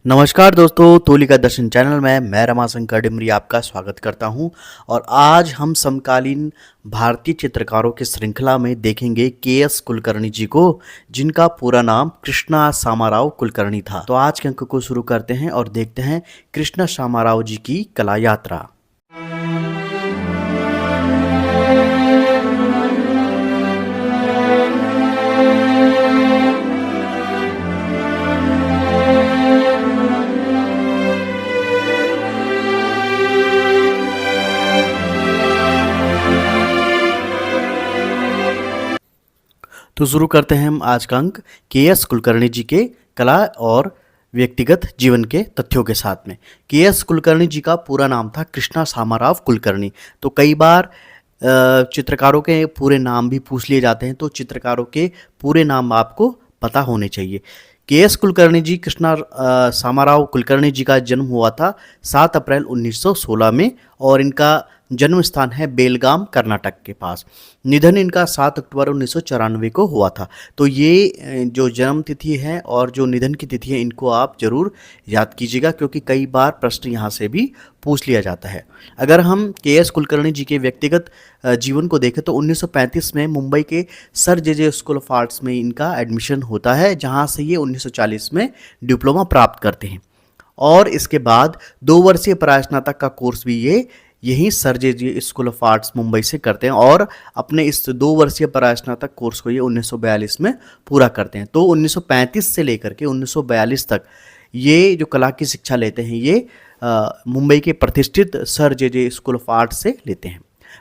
नमस्कार दोस्तों, तूलिका दर्शन चैनल में मैं रमाशंकर डिमरी आपका स्वागत करता हूं। और आज हम समकालीन भारतीय चित्रकारों की श्रृंखला में देखेंगे के.एस. कुलकर्णी जी को, जिनका पूरा नाम कृष्णा सामाराव कुलकर्णी था। तो आज के अंक को शुरू करते हैं और देखते हैं कृष्णा सामाराव जी की कला यात्रा। तो शुरू करते हैं हम आज का अंक के.एस. कुलकर्णी जी के कला और व्यक्तिगत जीवन के तथ्यों के साथ में। के.एस. कुलकर्णी जी का पूरा नाम था कृष्णा सामाराव कुलकर्णी। तो कई बार चित्रकारों के पूरे नाम भी पूछ लिए जाते हैं, तो चित्रकारों के पूरे नाम आपको पता होने चाहिए। के.एस. कुलकर्णी जी, कृष्णा सामाराव कुलकर्णी जी का जन्म हुआ था 7 अप्रैल 1916 में और इनका जन्म स्थान है बेलगाम, कर्नाटक के पास। निधन इनका 7 अक्टूबर 1994 को हुआ था। तो ये जो जन्म तिथि है और जो निधन की तिथि है, इनको आप जरूर याद कीजिएगा, क्योंकि कई बार प्रश्न यहाँ से भी पूछ लिया जाता है। अगर हम के.एस. कुलकर्णी जी के व्यक्तिगत जीवन को देखें तो 1935 में मुंबई के sir J school of arts में इनका एडमिशन होता है, जहाँ से ये 1940 में डिप्लोमा प्राप्त करते हैं। और इसके बाद 2 वर्षीय परास्नातक का कोर्स भी ये यहीं sir J school of arts Mumbai से करते हैं और अपने इस 2 वर्षीय परास्नातक कोर्स को ये 1942 में पूरा करते हैं। तो 1935 से लेकर के 1942 तक ये जो कला की शिक्षा लेते हैं, ये मुंबई के प्रतिष्ठित sir J school of arts से लेते हैं।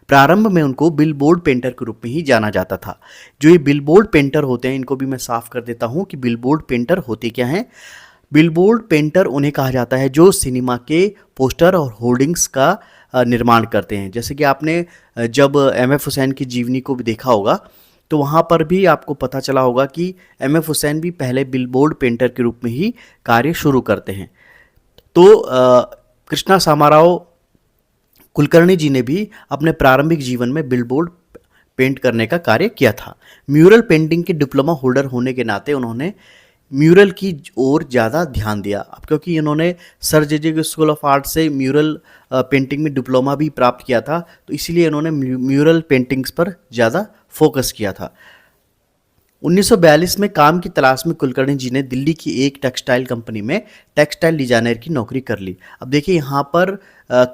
प्रारंभ में उनको बिलबोर्ड पेंटर के रूप में ही जाना जाता था। जो ये बिलबोर्ड पेंटर होते हैं, इनको भी मैं साफ कर देता हूँ कि बिलबोर्ड पेंटर होते क्या हैं। बिलबोर्ड पेंटर उन्हें कहा जाता है जो सिनेमा के पोस्टर और होर्डिंग्स का निर्माण करते हैं। जैसे कि आपने जब एम.एफ. हुसैन की जीवनी को भी देखा होगा, तो वहाँ पर भी आपको पता चला होगा कि एम.एफ. हुसैन भी पहले बिलबोर्ड पेंटर के रूप में ही कार्य शुरू करते हैं। तो कृष्णा सामाराव कुलकर्णी जी ने भी अपने प्रारंभिक जीवन में बिलबोर्ड पेंट करने का कार्य किया था। म्यूरल पेंटिंग के डिप्लोमा होल्डर होने के नाते उन्होंने म्यूरल की ओर ज़्यादा ध्यान दिया। अब क्योंकि इन्होंने sir J school of art से म्यूरल पेंटिंग में डिप्लोमा भी प्राप्त किया था, तो इसीलिए इन्होंने म्यूरल पेंटिंग्स पर ज़्यादा फोकस किया था। 1942 में काम की तलाश में कुलकर्णी जी ने दिल्ली की एक टेक्सटाइल कंपनी में टेक्सटाइल डिजाइनर की नौकरी कर ली। अब देखिए यहाँ पर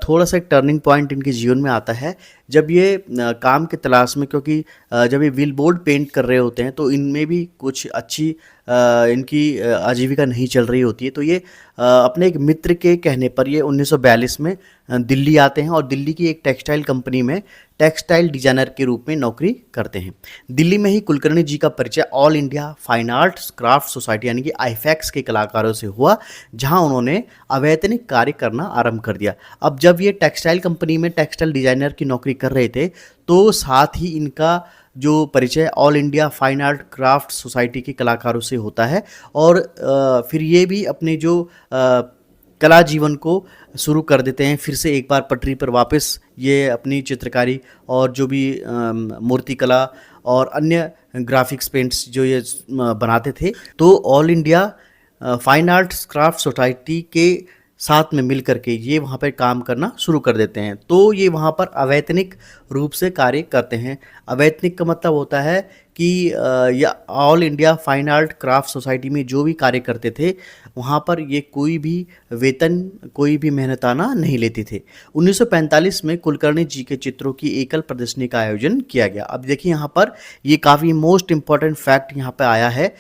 थोड़ा सा एक टर्निंग पॉइंट इनके जीवन में आता है, जब ये काम की तलाश में, क्योंकि जब ये बिलबोर्ड पेंट कर रहे होते हैं तो इनमें भी कुछ अच्छी इनकी आजीविका नहीं चल रही होती है। तो ये अपने एक मित्र के कहने पर ये 1942 में दिल्ली आते हैं और दिल्ली की एक टेक्सटाइल कंपनी में टेक्सटाइल डिजाइनर के रूप में नौकरी करते हैं। दिल्ली में ही कुलकर्णी जी का परिचय all India fine arts craft society यानी कि आईफैक्स के कलाकारों से हुआ, जहां उन्होंने अवैतनिक कार्य करना आरंभ कर दिया। अब जब ये टेक्सटाइल कंपनी में टेक्सटाइल डिजाइनर की नौकरी कर रहे थे, तो साथ ही इनका जो परिचय all India Fine Art Craft society के कलाकारों से होता है। और फिर ये भी अपने जो कला जीवन को शुरू कर देते हैं, फिर से एक बार पटरी पर वापस ये अपनी चित्रकारी और जो भी मूर्ति कला और अन्य ग्राफिक्स पेंट्स जो ये बनाते थे, तो all India fine arts craft society के साथ में मिल करके ये वहाँ पर काम करना शुरू कर देते हैं। तो ये वहाँ पर अवैतनिक रूप से कार्य करते हैं। अवैतनिक का मतलब होता है कि या all India Fine Art Craft society में जो भी कार्य करते थे, वहाँ पर ये कोई भी वेतन, कोई भी मेहनताना नहीं लेते थे। 1945 में कुलकर्णी जी के चित्रों की एकल प्रदर्शनी का आयोजन किया गया। अब देखिए यहाँ पर ये काफ़ी मोस्ट इम्पॉर्टेंट फैक्ट यहाँ पर आया है।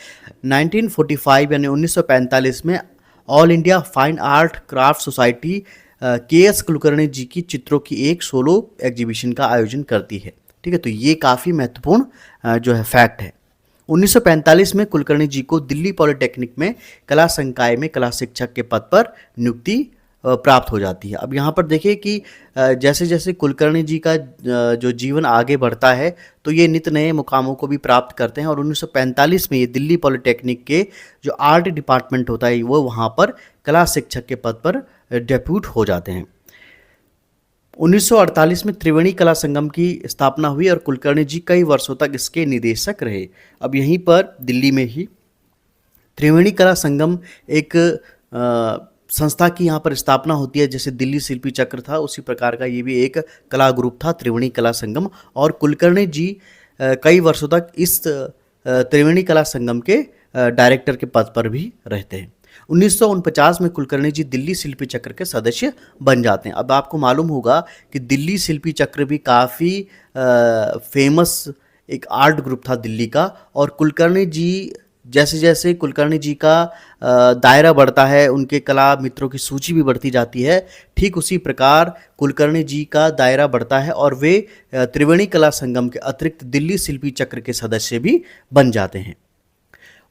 1945 यानी 1945 में All India Fine Art Craft Society K S. Kulkarni ji की चित्रों की एक सोलो एग्जीबिशन का आयोजन करती है। ठीक है, तो ये काफ़ी महत्वपूर्ण जो है फैक्ट है। 1945 में कुलकर्णी जी को दिल्ली पॉलिटेक्निक में कला संकाय में कला शिक्षक के पद पर नियुक्ति प्राप्त हो जाती है। अब यहाँ पर देखिए कि जैसे जैसे कुलकर्णी जी का जो जीवन आगे बढ़ता है, तो ये नित नए मुकामों को भी प्राप्त करते हैं और 1945 में ये दिल्ली पॉलिटेक्निक के जो आर्ट डिपार्टमेंट होता है, वो वहाँ पर कला शिक्षक के पद पर डेप्यूट हो जाते हैं। 1948 में त्रिवेणी कला संगम की स्थापना हुई और कुलकर्णी जी कई वर्षों तक इसके निदेशक रहे। अब यहीं पर दिल्ली में ही त्रिवेणी कला संगम एक संस्था की यहाँ पर स्थापना होती है। जैसे दिल्ली शिल्पी चक्र था, उसी प्रकार का ये भी एक कला ग्रुप था, त्रिवेणी कला संगम। और कुलकर्णी जी कई वर्षों तक इस त्रिवेणी कला संगम के डायरेक्टर के पद पर भी रहते हैं। 1949 में कुलकर्णी जी दिल्ली शिल्पी चक्र के सदस्य बन जाते हैं। अब आपको मालूम होगा कि दिल्ली शिल्पी चक्र भी काफ़ी फेमस एक आर्ट ग्रुप था दिल्ली का। और कुलकर्णी जी जैसे जैसे कुलकर्णी जी का दायरा बढ़ता है, उनके कला मित्रों की सूची भी बढ़ती जाती है, ठीक उसी प्रकार कुलकर्णी जी का दायरा बढ़ता है और वे त्रिवेणी कला संगम के अतिरिक्त दिल्ली शिल्पी चक्र के सदस्य भी बन जाते हैं।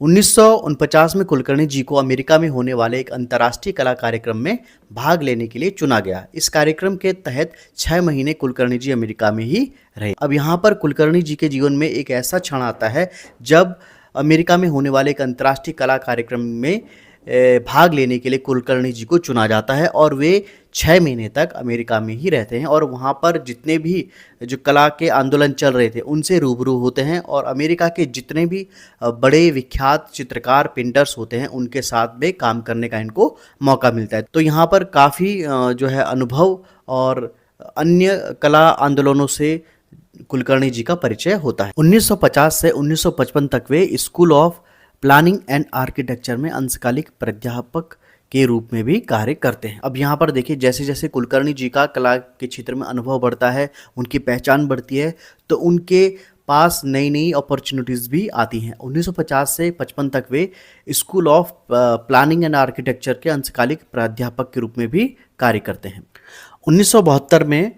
1949 में कुलकर्णी जी को अमेरिका में होने वाले एक अंतर्राष्ट्रीय कला कार्यक्रम में भाग लेने के लिए चुना गया। इस कार्यक्रम के तहत 6 महीने कुलकर्णी जी अमेरिका में ही रहे। अब यहाँ पर कुलकर्णी जी के जीवन में एक ऐसा क्षण आता है जब अमेरिका में होने वाले एक अंतर्राष्ट्रीय कला कार्यक्रम में भाग लेने के लिए कुलकर्णी जी को चुना जाता है और वे 6 महीने तक अमेरिका में ही रहते हैं और वहाँ पर जितने भी जो कला के आंदोलन चल रहे थे उनसे रूबरू होते हैं और अमेरिका के जितने भी बड़े विख्यात चित्रकार पेंटर्स होते हैं उनके साथ में काम करने का इनको मौका मिलता है। तो यहाँ पर काफ़ी जो है अनुभव और अन्य कला आंदोलनों से कुलकर्णी जी का परिचय होता है। 1950 से 1955 तक वे School of Planning and Architecture में अंशकालिक प्राध्यापक के रूप में भी कार्य करते हैं। अब यहाँ पर देखिए, जैसे जैसे कुलकर्णी जी का कला के क्षेत्र में अनुभव बढ़ता है, उनकी पहचान बढ़ती है, तो उनके पास नई नई अपॉर्चुनिटीज़ भी आती हैं। 1950 से 55 तक वे School of Planning and Architecture के अंशकालिक प्राध्यापक के रूप में भी कार्य करते हैं। 1972 में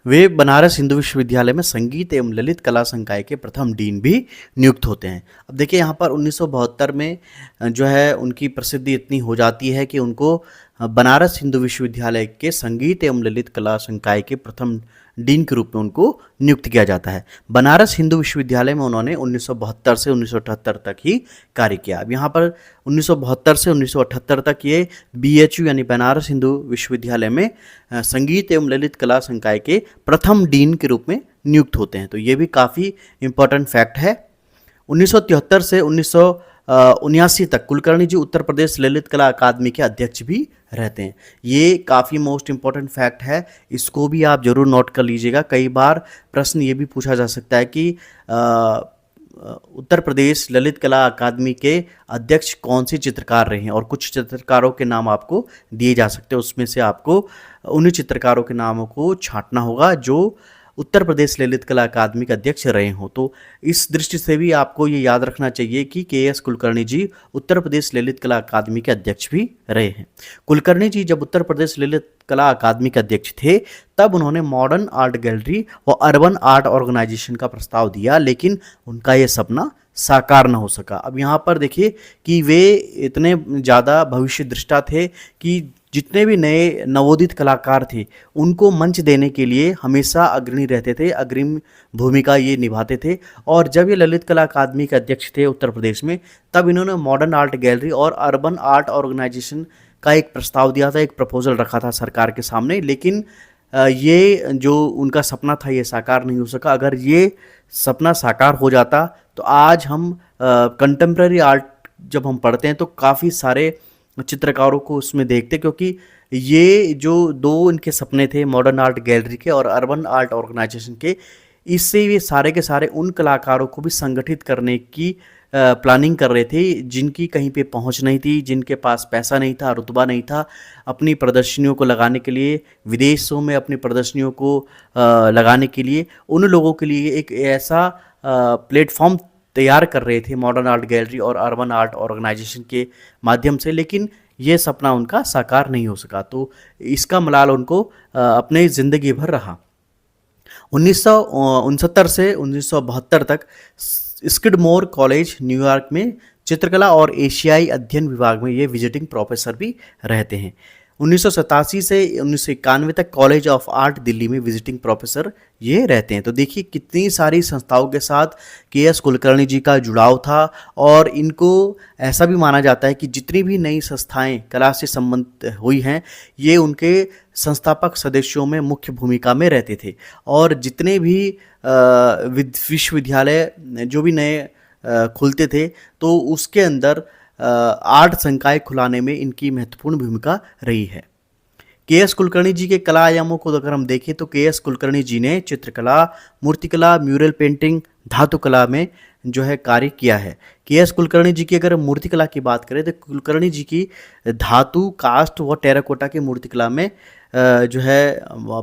वे बनारस हिंदू विश्वविद्यालय में संगीत एवं ललित कला संकाय के प्रथम डीन भी नियुक्त होते हैं। अब देखिए, यहाँ पर 1972 में जो है उनकी प्रसिद्धि इतनी हो जाती है कि उनको बनारस हिंदू विश्वविद्यालय के संगीत एवं ललित कला संकाय के प्रथम डीन के रूप में उनको नियुक्त किया जाता है। बनारस हिंदू विश्वविद्यालय में उन्होंने 1972 से 1978 तक ही कार्य किया। अब यहाँ पर 1972 से 1978 तक ये BHU यानी बनारस हिंदू विश्वविद्यालय में संगीत एवं ललित कला संकाय के प्रथम डीन के रूप में नियुक्त होते हैं। तो ये भी काफ़ी इम्पोर्टेंट फैक्ट है। 1973 से 1979 तक कुलकर्णी जी उत्तर प्रदेश ललित कला अकादमी के अध्यक्ष भी रहते हैं। ये काफ़ी मोस्ट इम्पॉर्टेंट फैक्ट है, इसको भी आप जरूर नोट कर लीजिएगा। कई बार प्रश्न ये भी पूछा जा सकता है कि उत्तर प्रदेश ललित कला अकादमी के अध्यक्ष कौन से चित्रकार रहे हैं, और कुछ चित्रकारों के नाम आपको दिए जा सकते हैं। उसमें से आपको उन्हीं चित्रकारों के नामों को छांटना होगा जो उत्तर प्रदेश ललित कला अकादमी के अध्यक्ष रहे हों। तो इस दृष्टि से भी आपको ये याद रखना चाहिए कि KS कुलकर्णी जी उत्तर प्रदेश ललित कला अकादमी के अध्यक्ष भी रहे हैं। कुलकर्णी जी जब उत्तर प्रदेश ललित कला अकादमी के अध्यक्ष थे तब उन्होंने मॉडर्न आर्ट गैलरी व अर्बन आर्ट ऑर्गेनाइजेशन का प्रस्ताव दिया, लेकिन उनका ये सपना साकार न हो सका। अब यहाँ पर देखिए कि वे इतने ज़्यादा भविष्य दृष्टा थे कि जितने भी नए नवोदित कलाकार थे उनको मंच देने के लिए हमेशा अग्रणी रहते थे, अग्रिम भूमिका ये निभाते थे। और जब ये ललित कला अकादमी के अध्यक्ष थे उत्तर प्रदेश में, तब इन्होंने मॉडर्न आर्ट गैलरी और अर्बन आर्ट ऑर्गेनाइजेशन का एक प्रस्ताव दिया था, एक प्रपोजल रखा था सरकार के सामने। लेकिन ये जो उनका सपना था ये साकार नहीं हो सका। अगर ये सपना साकार हो जाता तो आज हम कंटेम्प्रेरी आर्ट जब हम पढ़ते हैं तो काफ़ी सारे चित्रकारों को उसमें देखते, क्योंकि ये जो दो इनके सपने थे मॉडर्न आर्ट गैलरी के और अर्बन आर्ट ऑर्गेनाइजेशन के, इससे ये सारे के सारे उन कलाकारों को भी संगठित करने की प्लानिंग कर रहे थे जिनकी कहीं पे पहुंच नहीं थी, जिनके पास पैसा नहीं था, रुतबा नहीं था अपनी प्रदर्शनियों को लगाने के लिए, विदेशों में अपनी प्रदर्शनियों को लगाने के लिए। उन लोगों के लिए एक ऐसा प्लेटफॉर्म तैयार कर रहे थे मॉडर्न आर्ट गैलरी और अर्बन आर्ट ऑर्गेनाइजेशन के माध्यम से, लेकिन ये सपना उनका साकार नहीं हो सका। तो इसका मलाल उनको अपने ज़िंदगी भर रहा। 1969 से 1972 तक स्किडमोर कॉलेज न्यूयॉर्क में चित्रकला और एशियाई अध्ययन विभाग में ये विजिटिंग प्रोफेसर भी रहते हैं। 1987 से 1991 तक कॉलेज ऑफ आर्ट दिल्ली में विजिटिंग प्रोफेसर ये रहते हैं। तो देखिए कितनी सारी संस्थाओं के साथ KS कुलकर्णी जी का जुड़ाव था, और इनको ऐसा भी माना जाता है कि जितनी भी नई संस्थाएं कला से संबंधित हुई हैं ये उनके संस्थापक सदस्यों में मुख्य भूमिका में रहते थे। और जितने भी विश्वविद्यालय जो भी नए खुलते थे तो उसके अंदर आर्ट संकाय खुलाने में इनकी महत्वपूर्ण भूमिका रही है। के.एस. कुलकर्णी जी के कला आयामों को अगर हम देखें तो के.एस. कुलकर्णी जी ने चित्रकला, मूर्तिकला, म्यूरल पेंटिंग, धातु कला में जो है कार्य किया है। के.एस. कुलकर्णी जी की अगर मूर्तिकला की बात करें तो कुलकर्णी जी की धातु, कास्ट व टेराकोटा की मूर्तिकला में जो है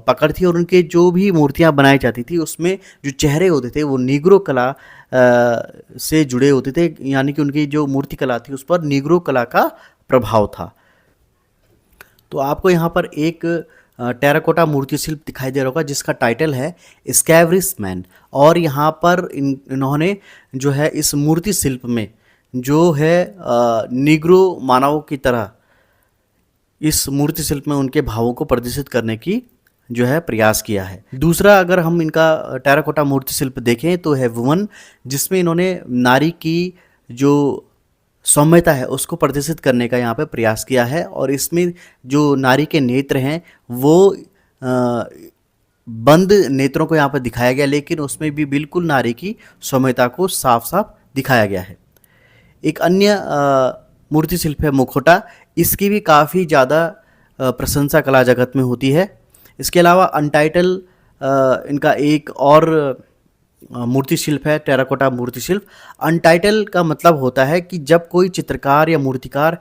पकड़ थी और उनके जो भी मूर्तियां बनाई जाती थी उसमें जो चेहरे होते थे वो नीग्रो कला से जुड़े होते थे, यानी कि उनकी जो मूर्तिकला थी उस पर नीग्रो कला का प्रभाव था। तो आपको यहाँ पर एक टेराकोटा मूर्ति शिल्प दिखाई दे रहा होगा जिसका टाइटल है स्कैवरिस मैन, और यहाँ पर इन्होंने जो है इस मूर्ति शिल्प में जो है नीग्रो मानव की तरह इस मूर्ति शिल्प में उनके भावों को प्रदर्शित करने की जो है प्रयास किया है। दूसरा अगर हम इनका टेराकोटा मूर्ति शिल्प देखें तो है वुमन, जिसमें इन्होंने नारी की जो सौम्यता है उसको प्रदर्शित करने का यहाँ पे प्रयास किया है, और इसमें जो नारी के नेत्र हैं वो बंद नेत्रों को यहाँ पर दिखाया गया, लेकिन उसमें भी बिल्कुल नारी की सौम्यता को साफ साफ दिखाया गया है। एक अन्य मूर्ति शिल्प है मुखौटा, इसकी भी काफ़ी ज़्यादा प्रशंसा कला जगत में होती है। इसके अलावा अनटाइटल इनका एक और मूर्ति शिल्प है, टेराकोटा मूर्ति शिल्प। अनटाइटल का मतलब होता है कि जब कोई चित्रकार या मूर्तिकार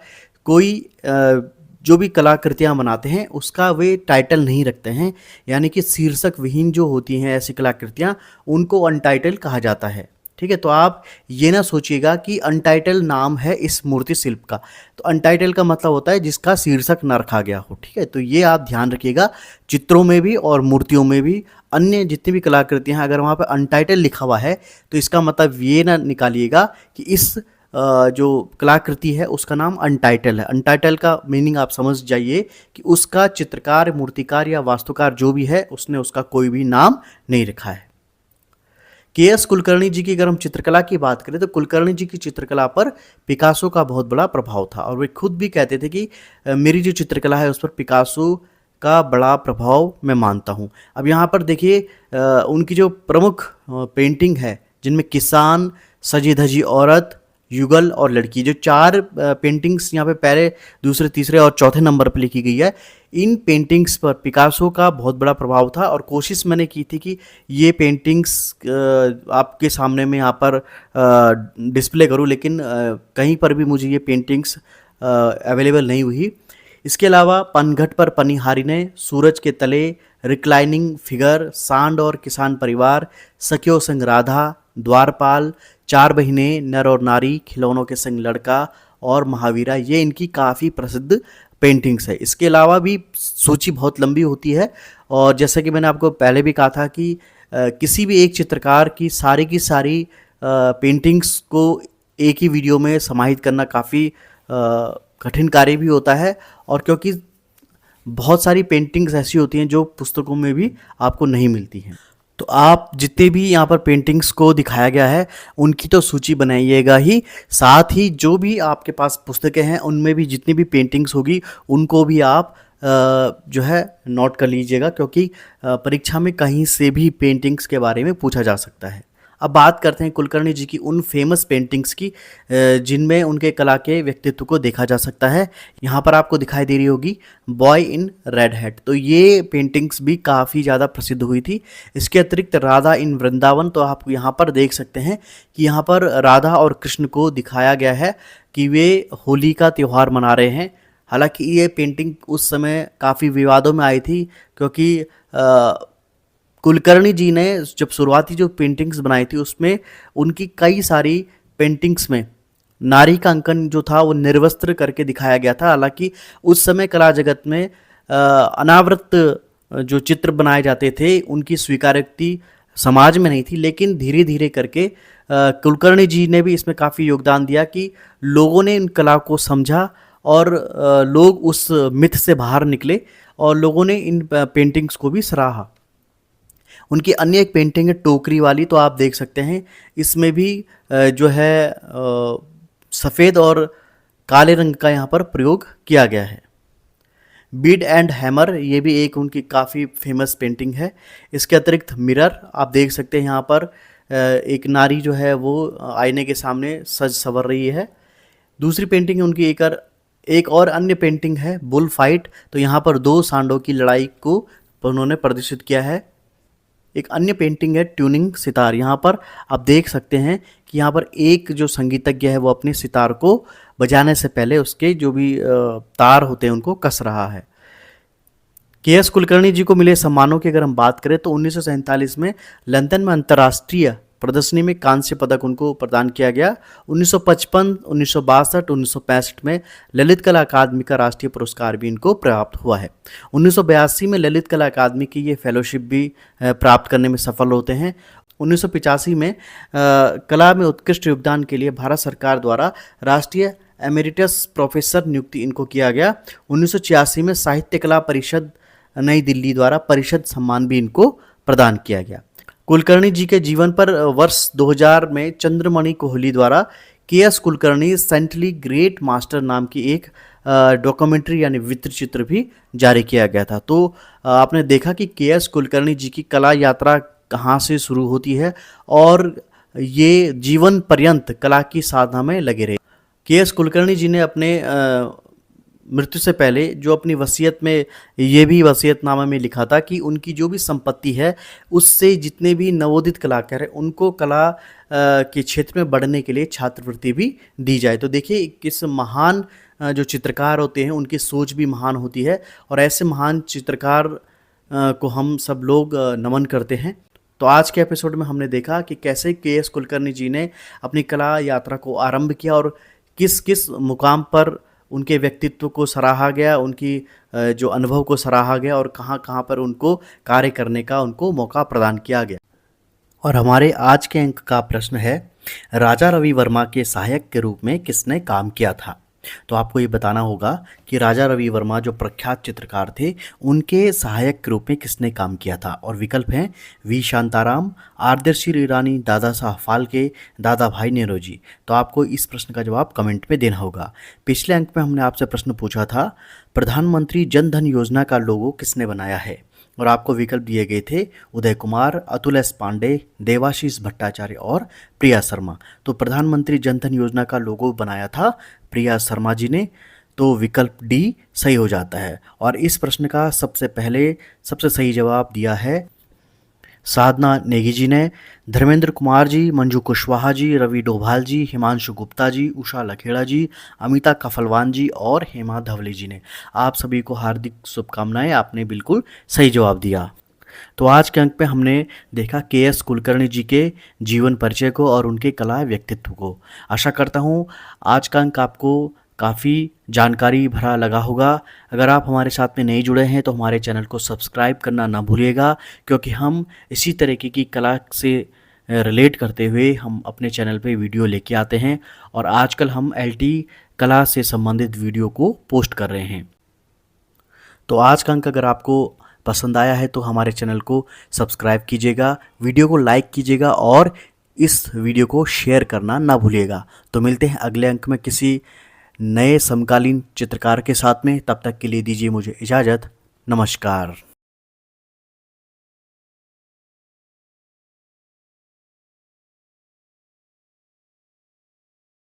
कोई जो भी कलाकृतियाँ बनाते हैं उसका वे टाइटल नहीं रखते हैं, यानी कि शीर्षक विहीन जो होती हैं ऐसी कलाकृतियाँ उनको अनटाइटल कहा जाता है। ठीक है, तो आप ये ना सोचिएगा कि अनटाइटल नाम है इस मूर्ति शिल्प का, तो अनटाइटल का मतलब होता है जिसका शीर्षक न रखा गया हो। ठीक है, तो ये आप ध्यान रखिएगा, चित्रों में भी और मूर्तियों में भी अन्य जितनी भी कलाकृतियां हैं अगर वहाँ पे अनटाइटल लिखा हुआ है तो इसका मतलब ये ना निकालिएगा कि इस जो कलाकृति है उसका नाम अनटाइटल है। अनटाइटल का मीनिंग आप समझ जाइए कि उसका चित्रकार, मूर्तिकार या वास्तुकार जो भी है उसने उसका कोई भी नाम नहीं रखा है। के.एस. कुलकर्णी जी की अगर हम चित्रकला की बात करें तो कुलकर्णी जी की चित्रकला पर पिकासो का बहुत बड़ा प्रभाव था, और वे खुद भी कहते थे कि मेरी जो चित्रकला है उस पर पिकासो का बड़ा प्रभाव मैं मानता हूँ। अब यहाँ पर देखिए उनकी जो प्रमुख पेंटिंग है जिनमें किसान, सजी धजी औरत, युगल और लड़की, जो चार पेंटिंग्स यहाँ पे पहले, दूसरे, तीसरे और चौथे नंबर पर लिखी गई है, इन पेंटिंग्स पर पिकासो का बहुत बड़ा प्रभाव था। और कोशिश मैंने की थी कि ये पेंटिंग्स आपके सामने में यहाँ पर डिस्प्ले करूँ, लेकिन कहीं पर भी मुझे ये पेंटिंग्स अवेलेबल नहीं हुई। इसके अलावा पनघट पर पनिहारी ने, सूरज के तले, रिक्लाइनिंग फिगर, सांड और किसान परिवार, सखियों संग राधा, द्वारपाल, चार बहिनें, नर और नारी, खिलौनों के संग लड़का और महावीरा, ये इनकी काफ़ी प्रसिद्ध पेंटिंग्स है। इसके अलावा भी सूची बहुत लंबी होती है, और जैसा कि मैंने आपको पहले भी कहा था कि किसी भी एक चित्रकार की सारी पेंटिंग्स को एक ही वीडियो में समाहित करना काफ़ी कठिन कार्य भी होता है, और क्योंकि बहुत सारी पेंटिंग्स ऐसी होती हैं जो पुस्तकों में भी आपको नहीं मिलती हैं। तो आप जितने भी यहाँ पर पेंटिंग्स को दिखाया गया है उनकी तो सूची बनाइएगा ही, साथ ही जो भी आपके पास पुस्तकें हैं उनमें भी जितनी भी पेंटिंग्स होगी उनको भी आप जो है नोट कर लीजिएगा, क्योंकि परीक्षा में कहीं से भी पेंटिंग्स के बारे में पूछा जा सकता है। अब बात करते हैं कुलकर्णी जी की उन फेमस पेंटिंग्स की जिनमें उनके कला के व्यक्तित्व को देखा जा सकता है। यहाँ पर आपको दिखाई दे रही होगी बॉय इन रेड हैट, तो ये पेंटिंग्स भी काफ़ी ज़्यादा प्रसिद्ध हुई थी। इसके अतिरिक्त राधा इन वृंदावन, तो आप यहाँ पर देख सकते हैं कि यहाँ पर राधा और कृष्ण को दिखाया गया है कि वे होली का त्यौहार मना रहे हैं। हालांकि ये पेंटिंग उस समय काफ़ी विवादों में आई थी, क्योंकि कुलकर्णी जी ने जब शुरुआती जो पेंटिंग्स बनाई थी उसमें उनकी कई सारी पेंटिंग्स में नारी का अंकन जो था वो निर्वस्त्र करके दिखाया गया था। हालांकि उस समय कला जगत में अनावृत जो चित्र बनाए जाते थे उनकी स्वीकारोक्ति समाज में नहीं थी, लेकिन धीरे धीरे करके कुलकर्णी जी ने भी इसमें काफ़ी योगदान दिया कि लोगों ने इन कला को समझा और लोग उस मिथ से बाहर निकले और लोगों ने इन पेंटिंग्स को भी सराहा। उनकी अन्य एक पेंटिंग है टोकरी वाली, तो आप देख सकते हैं इसमें भी जो है सफ़ेद और काले रंग का यहाँ पर प्रयोग किया गया है। बीड एंड हैमर, ये भी एक उनकी काफ़ी फेमस पेंटिंग है। इसके अतिरिक्त मिरर आप देख सकते हैं, यहाँ पर एक नारी जो है वो आईने के सामने सज संवर रही है। दूसरी पेंटिंग उनकी एक और अन्य पेंटिंग है बुल फाइट। तो यहाँ पर दो सांडों की लड़ाई को उन्होंने प्रदर्शित किया है। एक अन्य पेंटिंग है ट्यूनिंग सितार। यहाँ पर आप देख सकते हैं कि यहाँ पर एक जो संगीतज्ञ है वो अपने सितार को बजाने से पहले उसके जो भी तार होते हैं उनको कस रहा है। के.एस. कुलकर्णी जी को मिले सम्मानों की अगर हम बात करें तो 1947 में लंदन में अंतर्राष्ट्रीय प्रदर्शनी में कांस्य पदक उनको प्रदान किया गया। 1955, 1962, 1965 में ललित कला अकादमी का राष्ट्रीय पुरस्कार भी इनको प्राप्त हुआ है। 1982 में ललित कला अकादमी की ये फेलोशिप भी प्राप्त करने में सफल होते हैं। 1985 में कला में उत्कृष्ट योगदान के लिए भारत सरकार द्वारा राष्ट्रीय एमेरिटस प्रोफेसर नियुक्ति इनको किया गया। 1986 में साहित्य कला परिषद नई दिल्ली द्वारा परिषद सम्मान भी इनको प्रदान किया गया। कुलकर्णी जी के जीवन पर वर्ष 2000 में चंद्रमणि कोहली द्वारा KS. Kulkarni saintly great master नाम की एक डॉक्यूमेंट्री यानी वृत्त चित्र भी जारी किया गया था। तो आपने देखा कि के.एस. कुलकर्णी जी की कला यात्रा कहाँ से शुरू होती है और ये जीवन पर्यंत कला की साधना में लगे रहे। के.एस. कुलकर्णी जी ने अपने मृत्यु से पहले जो अपनी वसीयत में ये भी वसीयतनामा में लिखा था कि उनकी जो भी संपत्ति है उससे जितने भी नवोदित कलाकार हैं उनको कला के क्षेत्र में बढ़ने के लिए छात्रवृत्ति भी दी जाए। तो देखिए किस महान जो चित्रकार होते हैं उनकी सोच भी महान होती है और ऐसे महान चित्रकार को हम सब लोग नमन करते हैं। तो आज के एपिसोड में हमने देखा कि कैसे के.एस. कुलकर्णी जी ने अपनी कला यात्रा को आरंभ किया और किस किस मुकाम पर उनके व्यक्तित्व को सराहा गया, उनकी जो अनुभव को सराहा गया और कहाँ कहाँ पर उनको कार्य करने का उनको मौका प्रदान किया गया। और हमारे आज के अंक का प्रश्न है, राजा रवि वर्मा के सहायक के रूप में किसने काम किया था? तो आपको ये बताना होगा कि राजा रवि वर्मा जो प्रख्यात चित्रकार थे उनके सहायक के रूप में किसने काम किया था। और विकल्प हैं वी शांताराम, आर्दर्शी ईरानी, दादा साहब फाल्के, दादा भाई नेरोजी। तो आपको इस प्रश्न का जवाब कमेंट में देना होगा। पिछले अंक में हमने आपसे प्रश्न पूछा था प्रधानमंत्री जन धन योजना का लोगो किसने बनाया है और आपको विकल्प दिए गए थे उदय कुमार, अतुल एस पांडे, देवाशीष भट्टाचार्य और प्रिया शर्मा। तो प्रधानमंत्री जन धन योजना का लोगो बनाया था प्रिया शर्मा जी ने। तो विकल्प डी सही हो जाता है। और इस प्रश्न का सबसे सही जवाब दिया है साधना नेगी जी ने। धर्मेंद्र कुमार जी, मंजू कुशवाहा जी, रवि डोभाल जी, हिमांशु गुप्ता जी, उषा लखेड़ा जी, अमिता कफलवान जी और हेमा धवले जी ने। आप सभी को हार्दिक शुभकामनाएं, आपने बिल्कुल सही जवाब दिया। तो आज के अंक में हमने देखा के.एस. कुलकर्णी जी के जीवन परिचय को और उनके कला व्यक्तित्व को। आशा करता हूँ आज का अंक आपको काफ़ी जानकारी भरा लगा होगा। अगर आप हमारे साथ में नहीं जुड़े हैं तो हमारे चैनल को सब्सक्राइब करना ना भूलिएगा, क्योंकि हम इसी तरीके की कला से रिलेट करते हुए हम अपने चैनल पे वीडियो लेके आते हैं और आजकल हम LT कला से संबंधित वीडियो को पोस्ट कर रहे हैं। तो आज का अंक अगर आपको पसंद आया है तो हमारे चैनल को सब्सक्राइब कीजिएगा, वीडियो को लाइक कीजिएगा और इस वीडियो को शेयर करना ना भूलिएगा। तो मिलते हैं अगले अंक में किसी नए समकालीन चित्रकार के साथ में। तब तक के लिए दीजिए मुझे इजाज़त। नमस्कार।